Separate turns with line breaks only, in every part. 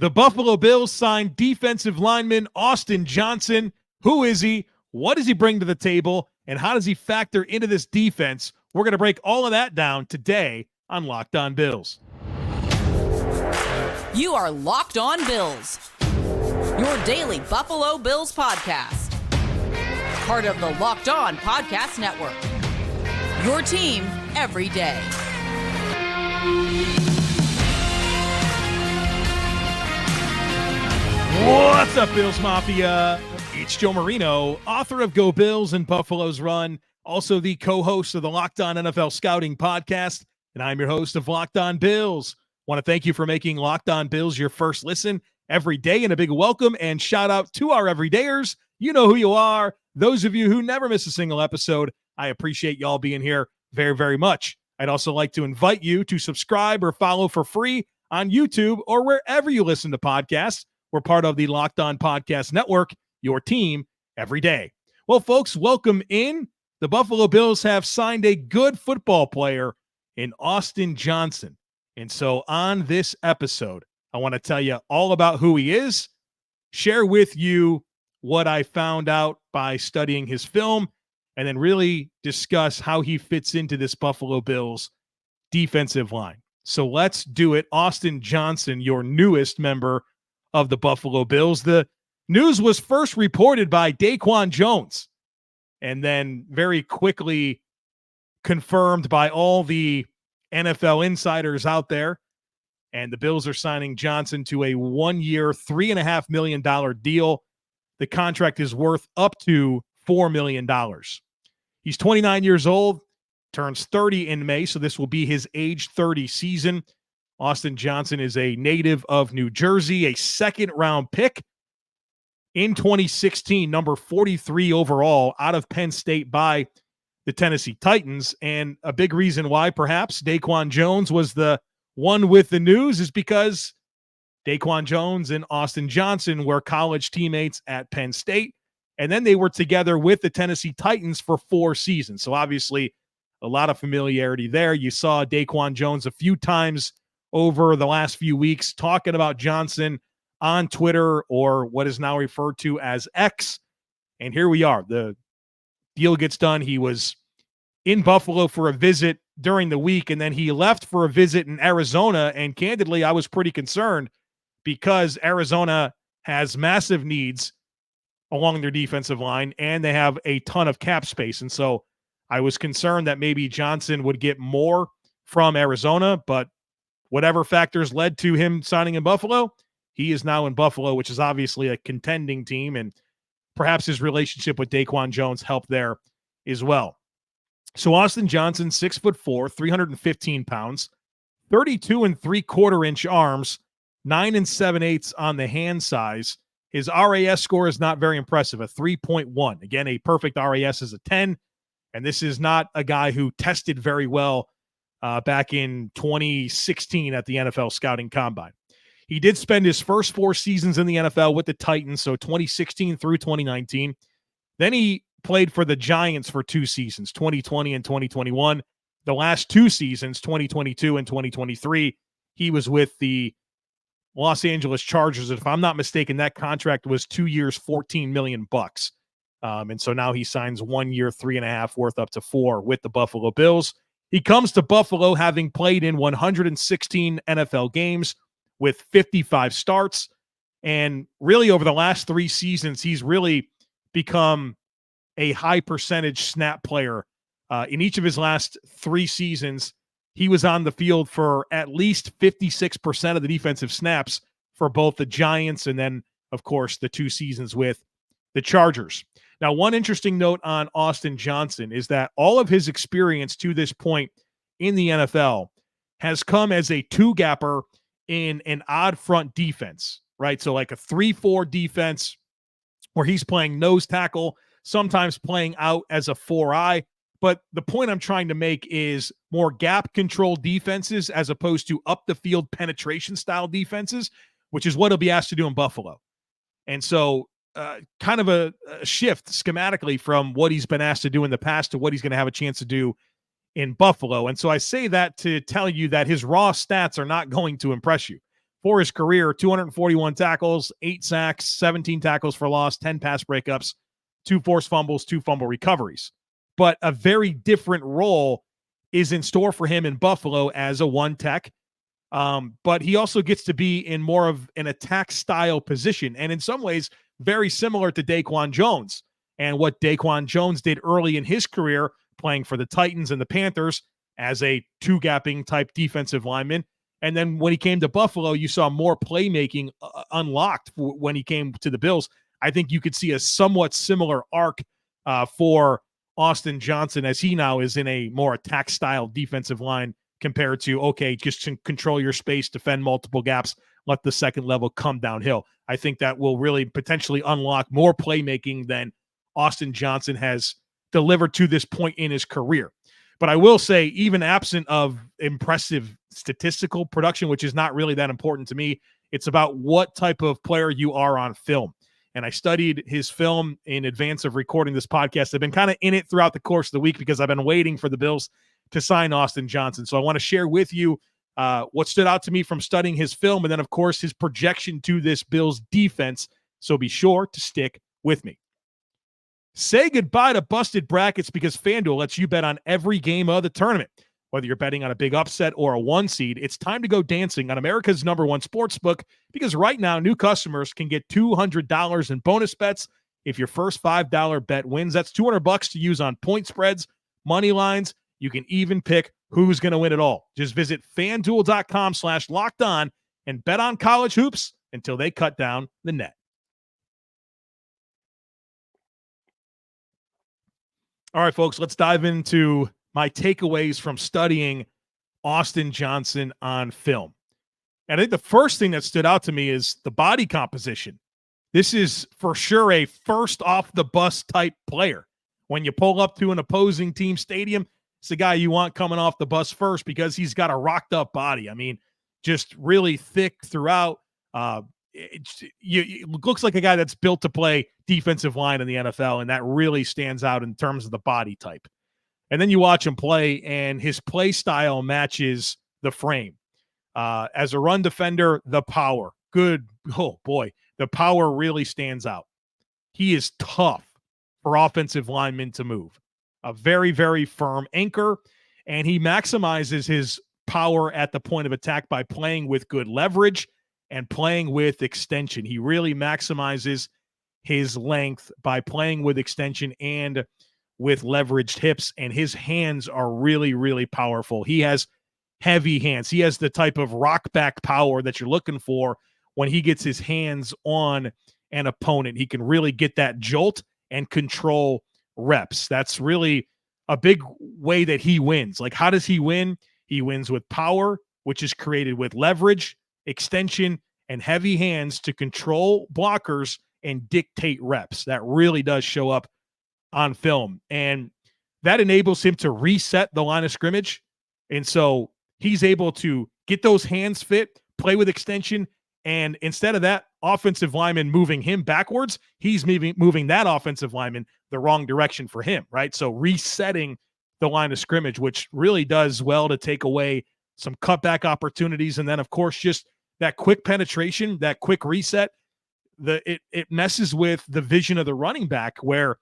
The Buffalo Bills signed defensive lineman Austin Johnson. Who is he? What does he bring to the table? And how does he factor into this defense? We're going to break all of that down today on Locked On Bills.
You are Locked On Bills, your daily Buffalo Bills podcast. Part of the Locked On Podcast Network, your team every day.
What's up, Bills Mafia? It's Joe Marino, author of Go Bills and Buffalo's Run, also the co-host of the Locked On NFL Scouting podcast, and I'm your host of Locked On Bills. Want to thank you for making Locked On Bills your first listen every day, and a big welcome and shout out to our everydayers. You know who you are. Those of you who never miss a single episode, I appreciate y'all being here very, very much. I'd also like to invite you to subscribe or follow for free on YouTube or wherever you listen to podcasts. We're part of the Locked On Podcast Network, your team every day. Well, folks, welcome in. The Buffalo Bills have signed a good football player in Austin Johnson. And so on this episode, I want to tell you all about who he is, share with you what I found out by studying his film, and then really discuss how he fits into this Buffalo Bills defensive line. So let's do it. Austin Johnson, your newest member of the Buffalo Bills. The news was first reported by Daquan Jones and then very quickly confirmed by all the NFL insiders out there. And the Bills are signing Johnson to a 1-year, $3.5 million deal. The contract is worth up to $4 million. He's 29 years old, turns 30 in May, so this will be his age 30 season. Austin Johnson is a native of New Jersey, a second-round pick in 2016, number 43 overall out of Penn State by the Tennessee Titans. And a big reason why perhaps Daquan Jones was the one with the news is because Daquan Jones and Austin Johnson were college teammates at Penn State, and then they were together with the Tennessee Titans for 4 seasons. So obviously a lot of familiarity there. You saw Daquan Jones a few times over the last few weeks talking about Johnson on Twitter, or what is now referred to as X. And here we are. The deal gets done. He was in Buffalo for a visit during the week, and then he left for a visit in Arizona. And candidly, I was pretty concerned because Arizona has massive needs along their defensive line, and they have a ton of cap space. And so I was concerned that maybe Johnson would get more from Arizona, but whatever factors led to him signing in Buffalo, he is now in Buffalo, which is obviously a contending team, and perhaps his relationship with Daquan Jones helped there as well. So Austin Johnson, 6'4", 315 pounds, 32 3/4 arms, 9 7/8 on the hand size. His RAS score is not very impressive, a 3.1. Again, a perfect RAS is a 10, and this is not a guy who tested very well back in 2016 at the NFL Scouting Combine. He did spend his first 4 seasons in the NFL with the Titans, so 2016 through 2019. Then he played for the Giants for 2 seasons, 2020 and 2021. The last 2 seasons, 2022 and 2023, he was with the Los Angeles Chargers. If I'm not mistaken, that contract was 2 years, $14 million. And so now he signs 1 year, 3.5, worth up to 4 with the Buffalo Bills. He comes to Buffalo having played in 116 NFL games with 55 starts. And really over the last 3 seasons, he's really become a high percentage snap player. In each of his last 3 seasons, he was on the field for at least 56% of the defensive snaps for both the Giants and then, of course, the 2 seasons with the Chargers. Now, one interesting note on Austin Johnson is that all of his experience to this point in the NFL has come as a 2-gapper in an odd front defense, right? So like a 3-4 defense where he's playing nose tackle, sometimes playing out as a 4-eye. But the point I'm trying to make is more gap control defenses as opposed to up the field penetration style defenses, which is what he'll be asked to do in Buffalo. And so kind of a shift schematically from what he's been asked to do in the past to what he's going to have a chance to do in Buffalo. And so I say that to tell you that his raw stats are not going to impress you. for his career, 241 tackles, 8 sacks, 17 tackles for loss, 10 pass breakups, 2 forced fumbles, 2 fumble recoveries. But a very different role is in store for him in Buffalo as a one tech. But he also gets to be in more of an attack style position, and in some ways very similar to Daquan Jones and what Daquan Jones did early in his career playing for the Titans and the Panthers as a two-gapping type defensive lineman. And then when he came to Buffalo, you saw more playmaking unlocked when he came to the Bills. I think you could see a somewhat similar arc for Austin Johnson as he now is in a more attack style defensive line compared to, okay, just control your space, defend multiple gaps, let the second level come downhill. I think that will really potentially unlock more playmaking than Austin Johnson has delivered to this point in his career. But I will say, even absent of impressive statistical production, which is not really that important to me, it's about what type of player you are on film. And I studied his film in advance of recording this podcast. I've been kind of in it throughout the course of the week because I've been waiting for the Bills to sign Austin Johnson. So I want to share with you what stood out to me from studying his film, and then, of course, his projection to this Bills defense. So be sure to stick with me. Say goodbye to busted brackets because FanDuel lets you bet on every game of the tournament. Whether you're betting on a big upset or a 1 seed, it's time to go dancing on America's #1 sportsbook, because right now new customers can get $200 in bonus bets if your first $5 bet wins. That's $200 to use on point spreads, money lines. You can even pick who's going to win it all. Just visit FanDuel.com/lockedon and bet on college hoops until they cut down the net. All right, folks, let's dive into my takeaways from studying Austin Johnson on film. And I think the first thing that stood out to me is the body composition. This is for sure a first off the bus type player. When you pull up to an opposing team stadium, it's the guy you want coming off the bus first because he's got a rocked up body. I mean, just really thick throughout. It looks like a guy that's built to play defensive line in the NFL, and that really stands out in terms of the body type. And then you watch him play, and his play style matches the frame. As a run defender, the power. Oh boy, the power really stands out. He is tough for offensive linemen to move. A very, very firm anchor, and he maximizes his power at the point of attack by playing with good leverage and playing with extension. He really maximizes his length by playing with extension and with leveraged hips, and his hands are really, really powerful. He has heavy hands. He has the type of rock back power that you're looking for when he gets his hands on an opponent. He can really get that jolt and control reps. That's really a big way that he wins. Like, how does he win? He wins with power, which is created with leverage, extension, and heavy hands to control blockers and dictate reps. That really does show up on film. And that enables him to reset the line of scrimmage. And so he's able to get those hands fit, play with extension, and instead of that offensive lineman moving him backwards, he's moving that offensive lineman the wrong direction for him, right? So resetting the line of scrimmage, which really does well to take away some cutback opportunities. And then, of course, just that quick penetration, that quick reset, it messes with the vision of the running back, where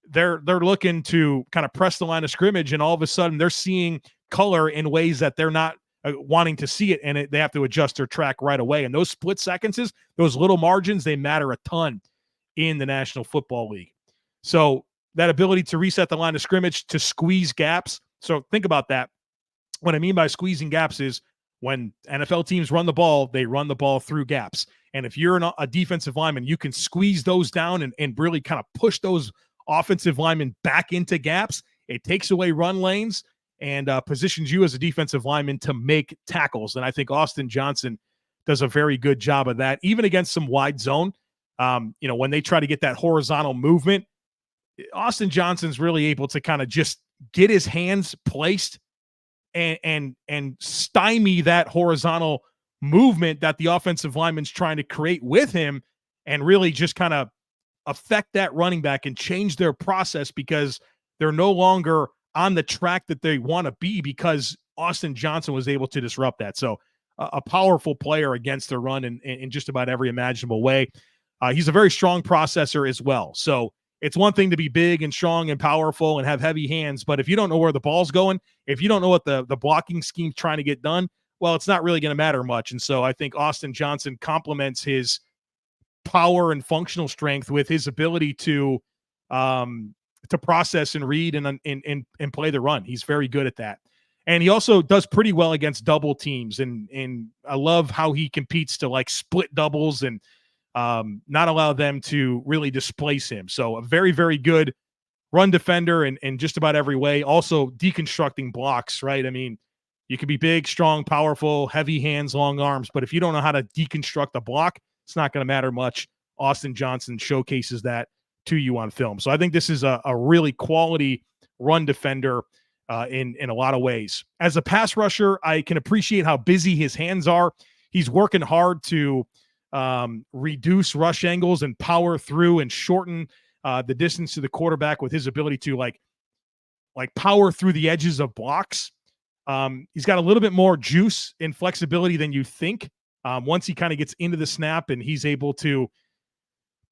they're looking to kind of press the line of scrimmage, and all of a sudden they're seeing color in ways that they're not wanting to see it, and they have to adjust their track right away. And those split seconds, those little margins, they matter a ton in the National Football League. So that ability to reset the line of scrimmage, to squeeze gaps. So think about that. What I mean by squeezing gaps is when NFL teams run the ball, they run the ball through gaps. And if you're a defensive lineman, you can squeeze those down and really kind of push those offensive linemen back into gaps. It takes away run lanes and positions you as a defensive lineman to make tackles. And I think Austin Johnson does a very good job of that, even against some wide zone. When they try to get that horizontal movement, Austin Johnson's really able to kind of just get his hands placed and stymie that horizontal movement that the offensive lineman's trying to create with him, and really just kind of affect that running back and change their process, because they're no longer on the track that they want to be, because Austin Johnson was able to disrupt that. So a powerful player against the run in just about every imaginable way. He's a very strong processor as well. So it's one thing to be big and strong and powerful and have heavy hands, but if you don't know where the ball's going, if you don't know what the blocking scheme's trying to get done, well, it's not really going to matter much. And so I think Austin Johnson complements his power and functional strength with his ability to process and read and play the run. He's very good at that. And he also does pretty well against double teams. And I love how he competes to like split doubles and not allow them to really displace him. So a very, very good run defender in just about every way. Also deconstructing blocks, right? I mean, you can be big, strong, powerful, heavy hands, long arms, but if you don't know how to deconstruct a block, it's not going to matter much. Austin Johnson showcases that to you on film. So I think this is a really quality run defender in a lot of ways. As a pass rusher, I can appreciate how busy his hands are. He's working hard to reduce rush angles and power through and shorten the distance to the quarterback with his ability to like power through the edges of blocks. He's got a little bit more juice and flexibility than you think. Once he kind of gets into the snap and he's able to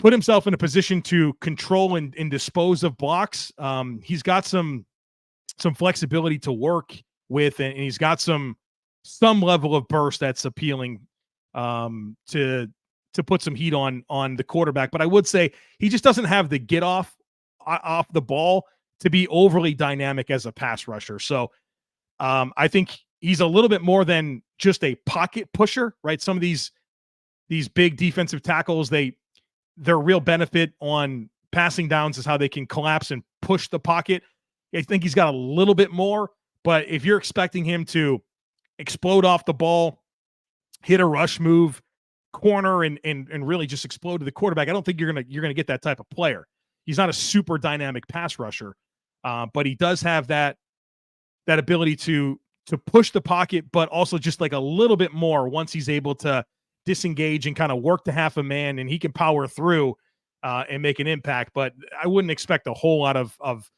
put himself in a position to control and dispose of blocks, he's got some flexibility to work with, and he's got some level of burst that's appealing to put some heat on the quarterback. But I would say he just doesn't have the get off the ball to be overly dynamic as a pass rusher. So I think he's a little bit more than just a pocket pusher, right? Some of these big defensive tackles, their real benefit on passing downs is how they can collapse and push the pocket. I think he's got a little bit more, but if you're expecting him to explode off the ball, hit a rush move, corner, and really just explode to the quarterback, I don't think you're gonna get that type of player. He's not a super dynamic pass rusher, but he does have that ability to push the pocket, but also just like a little bit more once he's able to disengage and kind of work to half a man, and he can power through and make an impact. But I wouldn't expect a whole lot of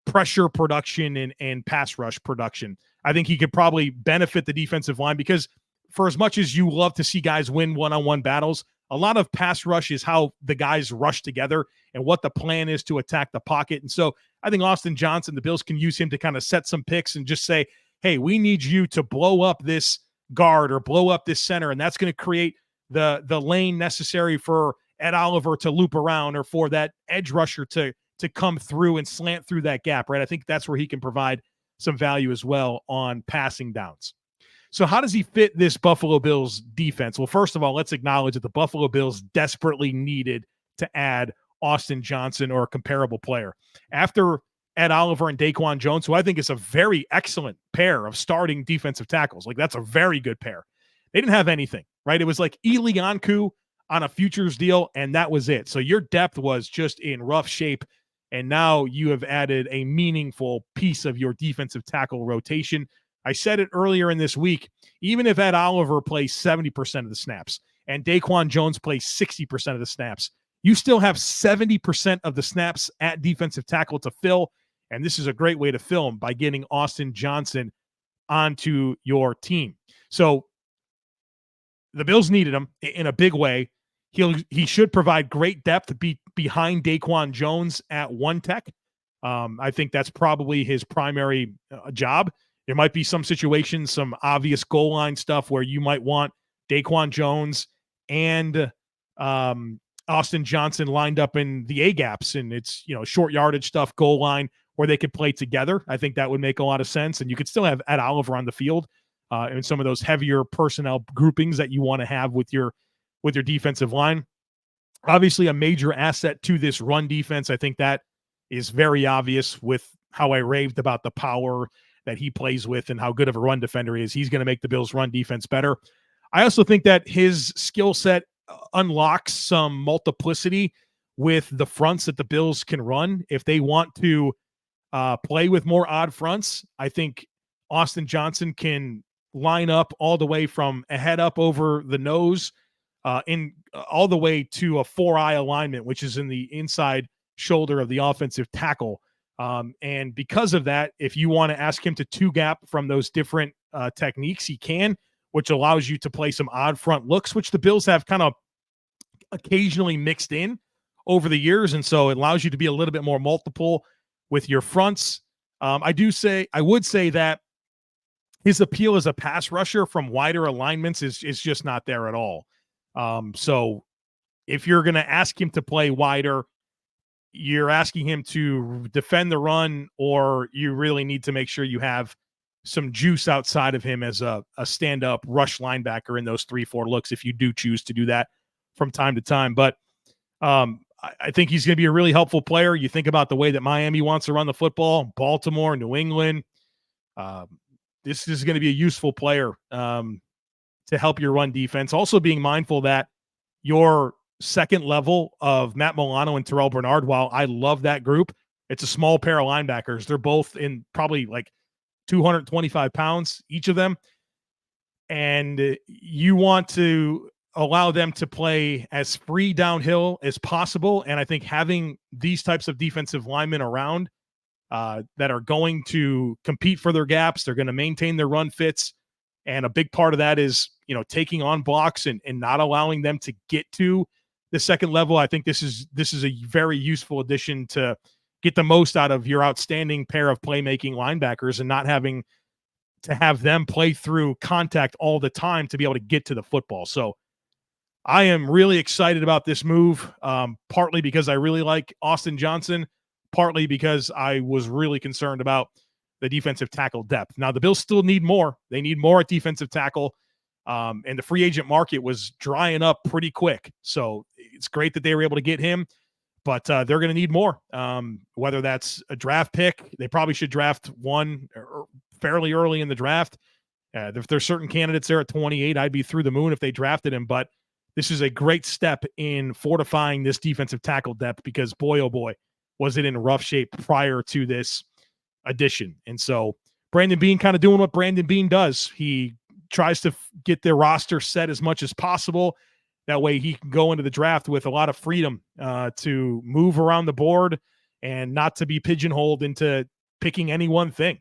pressure production and pass rush production. I think he could probably benefit the defensive line because for as much as you love to see guys win one-on-one battles, a lot of pass rush is how the guys rush together and what the plan is to attack the pocket. And so I think Austin Johnson, the Bills can use him to kind of set some picks and just say, hey, we need you to blow up this guard or blow up this center, and that's going to create the lane necessary for Ed Oliver to loop around or for that edge rusher to come through and slant through that gap, right? I think that's where he can provide some value as well on passing downs. So how does he fit this Buffalo Bills defense? Well, first of all, let's acknowledge that the Buffalo Bills desperately needed to add Austin Johnson or a comparable player. After Ed Oliver and Daquan Jones, who I think is a very excellent pair of starting defensive tackles, like that's a very good pair. They didn't have anything, right? It was like Eli Ankou on a futures deal, and that was it. So your depth was just in rough shape, and now you have added a meaningful piece of your defensive tackle rotation. I said it earlier in this week, even if Ed Oliver plays 70% of the snaps and Daquan Jones plays 60% of the snaps, you still have 70% of the snaps at defensive tackle to fill, and this is a great way to fill them by getting Austin Johnson onto your team. So the Bills needed him in a big way. He should provide great depth behind Daquan Jones at one tech. I think that's probably his primary job. There might be some situations, some obvious goal line stuff where you might want Daquan Jones and Austin Johnson lined up in the A gaps, and it's, short yardage stuff, goal line where they could play together. I think that would make a lot of sense, and you could still have Ed Oliver on the field in some of those heavier personnel groupings that you want to have with your defensive line. Obviously, a major asset to this run defense. I think that is very obvious with how I raved about the power that he plays with and how good of a run defender he is. He's going to make the Bills' run defense better. I also think that his skill set unlocks some multiplicity with the fronts that the Bills can run. If they want to play with more odd fronts, I think Austin Johnson can line up all the way from a head up over the nose all the way to a 4-eye alignment, which is in the inside shoulder of the offensive tackle. And because of that, if you want to ask him to two gap from those different techniques, he can, which allows you to play some odd front looks, which the Bills have kind of occasionally mixed in over the years. And so it allows you to be a little bit more multiple with your fronts. I would say that his appeal as a pass rusher from wider alignments is just not there at all. So if you're going to ask him to play wider, you're asking him to defend the run, or you really need to make sure you have some juice outside of him as a stand-up rush linebacker in those 3-4 looks if you do choose to do that from time to time. But I think he's going to be a really helpful player. You think about the way that Miami wants to run the football, Baltimore, New England. This is going to be a useful player to help your run defense. Also being mindful that your second level of Matt Milano and Terrell Bernard, while I love that group, it's a small pair of linebackers. They're both in probably like 225 pounds, each of them. And you want to allow them to play as free downhill as possible. And I think having these types of defensive linemen around that are going to compete for their gaps, they're going to maintain their run fits. And a big part of that is, taking on blocks and not allowing them to get to the second level. I think this is a very useful addition to get the most out of your outstanding pair of playmaking linebackers and not having to have them play through contact all the time to be able to get to the football. So I am really excited about this move, partly because I really like Austin Johnson, partly because I was really concerned about the defensive tackle depth. Now, the Bills still need more. They need more at defensive tackle, and the free agent market was drying up pretty quick. So it's great that they were able to get him, but they're going to need more, whether that's a draft pick. They probably should draft one fairly early in the draft. If there's certain candidates there at 28, I'd be through the moon if they drafted him, but this is a great step in fortifying this defensive tackle depth because, boy, oh boy, was it in rough shape prior to this addition. And so Brandon Beane kind of doing what Brandon Beane does. He tries to get their roster set as much as possible. That way he can go into the draft with a lot of freedom to move around the board and not to be pigeonholed into picking any one thing.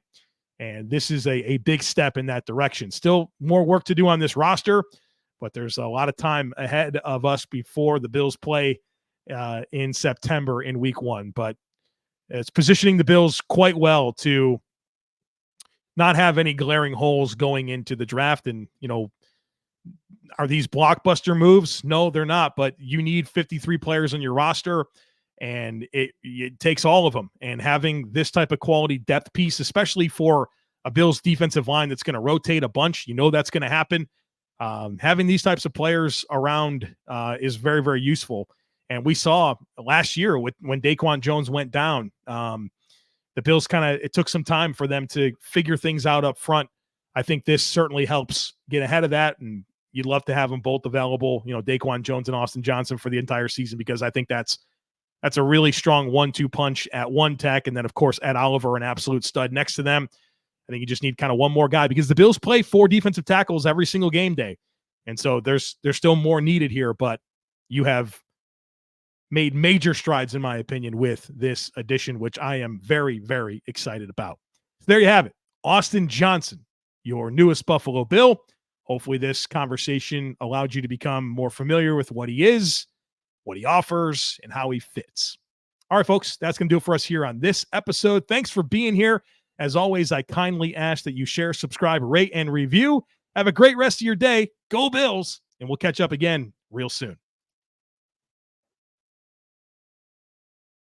And this is a big step in that direction. Still more work to do on this roster, but there's a lot of time ahead of us before the Bills play in September in week 1. But it's positioning the Bills quite well to not have any glaring holes going into the draft. And, are these blockbuster moves? No, they're not, but you need 53 players on your roster, and it takes all of them. And having this type of quality depth piece, especially for a Bills defensive line that's going to rotate a bunch, that's going to happen. Having these types of players around is very, very useful. And we saw last year when Daquan Jones went down, the Bills it took some time for them to figure things out up front. I think this certainly helps get ahead of that. And you'd love to have them both available, Daquan Jones and Austin Johnson for the entire season, because I think that's a really strong 1-2 punch at one tech. And then, of course, Ed Oliver, an absolute stud next to them. I think you just need kind of one more guy because the Bills play 4 defensive tackles every single game day. And so there's still more needed here, but you have made major strides, in my opinion, with this addition, which I am very, very excited about. So there you have it. Austin Johnson, your newest Buffalo Bill. Hopefully this conversation allowed you to become more familiar with what he is, what he offers, and how he fits. All right, folks, that's going to do it for us here on this episode. Thanks for being here. As always, I kindly ask that you share, subscribe, rate, and review. Have a great rest of your day. Go Bills, and we'll catch up again real soon.